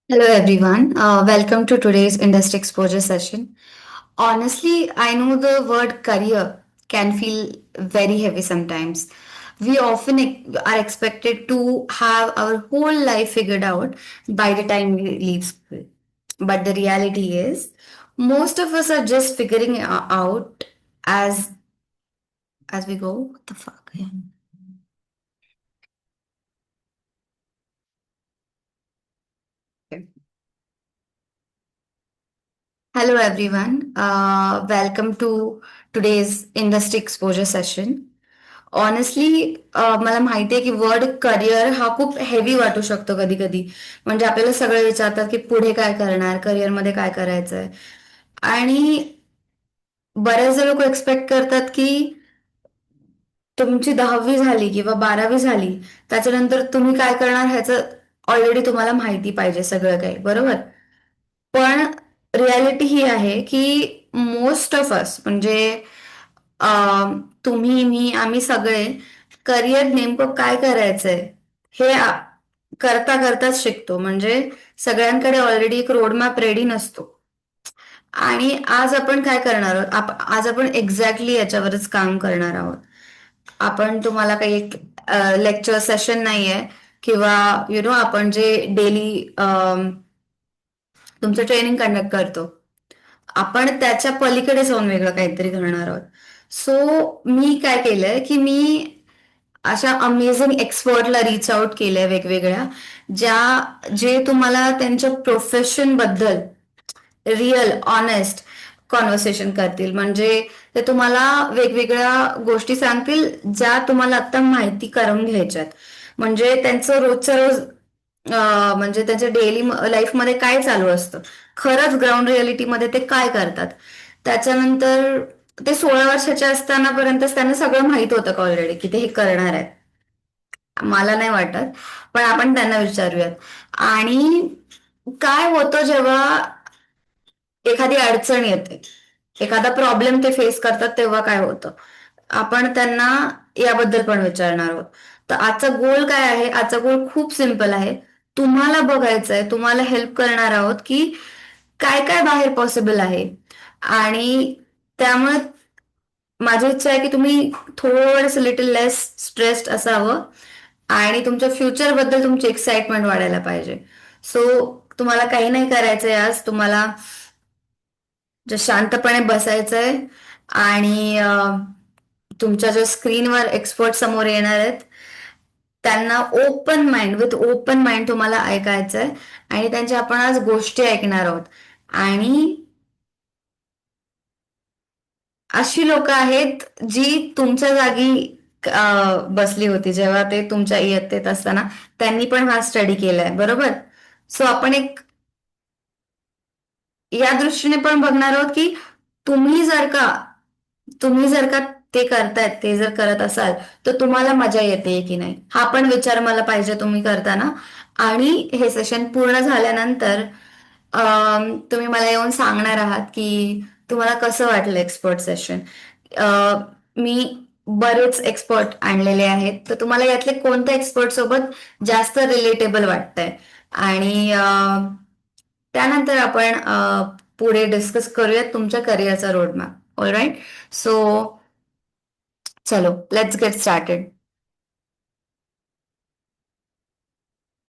Hello, everyone. Welcome to today's industry exposure session. Honestly, I know the word career can feel very heavy sometimes. We often are expected to have our whole life figured out by the time we leave school. But the reality is, most of us are just figuring out as we go. What the fuck? Yeah. Hello, everyone. Welcome to today's industry exposure session. Honestly मला माहिती आहे की word career हा खूप heavy वाटू शकतो कधी कधी. म्हणजे आपल्याला सगळे विचारतात की पुढे काय करणार, करिअरमध्ये काय करायचंय. आणि बरेचसे लोक एक्सपेक्ट करतात की तुमची 10वी झाली किंवा 12वी झाली त्याच्यानंतर तुम्ही काय करणार ह्याचं ऑलरेडी तुम्हाला माहिती पाहिजे सगळं काही, बरोबर? पण रियालिटी ही आहे की मोस्ट ऑफ अस म्हणजे तुम्ही मी आम्ही सगळे करिअर नेमकं काय करायचंय हे करता करताच शिकतो. म्हणजे सगळ्यांकडे ऑलरेडी एक रोडमॅप रेडी नसतो. आणि आज आपण काय करणार आहोत, आज आपण एक्झॅक्टली याच्यावरच काम करणार आहोत. आपण तुम्हाला काही एक लेक्चर सेशन नाहीये किंवा आपण जे डेली तुमचं ट्रेनिंग कंडक्ट करतो, आपण त्याच्या पलीकडे जाऊन वेगळं काहीतरी करणार आहोत. सो मी काय केलंय की मी अशा अमेझिंग एक्सपर्टला रीच आउट केलंय वेगवेगळ्या, जे तुम्हाला त्यांच्या प्रोफेशन बद्दल रिअल ऑनेस्ट कॉन्व्हर्सेशन करतील. म्हणजे ते तुम्हाला वेगवेगळ्या गोष्टी सांगतील ज्या तुम्हाला आता माहिती करून घ्यायच्यात. म्हणजे त्यांचं रोजचं रोज म्हणजे त्यांच्या डेली लाईफमध्ये काय चालू असतं, खरंच ग्राउंड रियालिटीमध्ये ते काय करतात. त्याच्यानंतर ते 16 वर्षाचे असतानापर्यंतच त्यांना सगळं माहित होतं का ऑलरेडी की ते हे करणार आहेत. मला नाही वाटत, पण आपण त्यांना विचारूयात. आणि काय होतं जेव्हा एखादी अडचण येते, एखादा प्रॉब्लेम ते फेस करतात तेव्हा काय होतं, आपण त्यांना याबद्दल पण विचारणार आहोत. तर आजचा गोल काय आहे? आजचा गोल खूप सिम्पल आहे. तुम्हाला बघायचंय, तुम्हाला हेल्प करणार आहोत की काय काय बाहेर पॉसिबल आहे. आणि त्यामुळे माझी इच्छा आहे की तुम्ही थोडंसं लिटिल लेस स्ट्रेस्ड असावं आणि तुमच्या फ्युचर बद्दल तुमची एक्साइटमेंट वाढायला पाहिजे. सो तुम्हाला काही नाही करायचंय, आज तुम्हाला just शांतपणे बसायचंय आणि तुमच्या ज्या स्क्रीनवर एक्सपर्ट समोर येणार आहेत त्यांना open mind with open mind तुम्हाला ऐकायचंय. आणि त्यांच्या आपण आज गोष्टी ऐकणार आहोत. आणि अशी लोक आहेत जी तुमच्या जागी बसली होती जेव्हा ते तुमच्या इयत्तेत असताना, त्यांनी पण हा स्टडी केलाय, बरोबर? सो आपण एक या दृष्टीने पण बघणार आहोत की तुम्ही जर का तुम्ही जर का ते करतायत, ते जर करत असाल तर तुम्हाला मजा येते की नाही, हा पण विचार मला पाहिजे तुम्ही करताना. आणि हे सेशन पूर्ण झाल्यानंतर तुम्ही मला येऊन सांगणार आहात की तुम्हाला कसं वाटलं एक्सपर्ट सेशन. मी बरेच एक्सपर्ट आणलेले आहेत, तर तुम्हाला यातले कोणत्या एक्सपर्ट सोबत जास्त रिलेटेबल वाटतंय. आणि त्यानंतर आपण पुढे डिस्कस करूयात तुमच्या करिअरचा रोडमॅप. All right. सो चलो, लेट्स गेट स्टार्टेड.